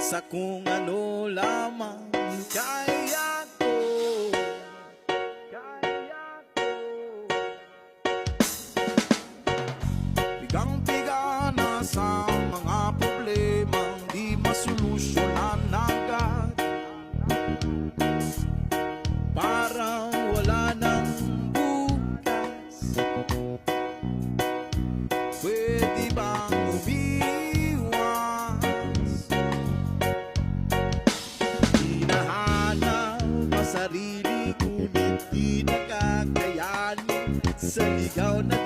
sa kung ano lamang kaya ko. Bigang-biga na sa mga problemang di masolusyonan agad. Parang wala nang bukas. Pwede bang umiwas? Hinahanap ang sarili, ngunit di nakakayanin sa ligaw na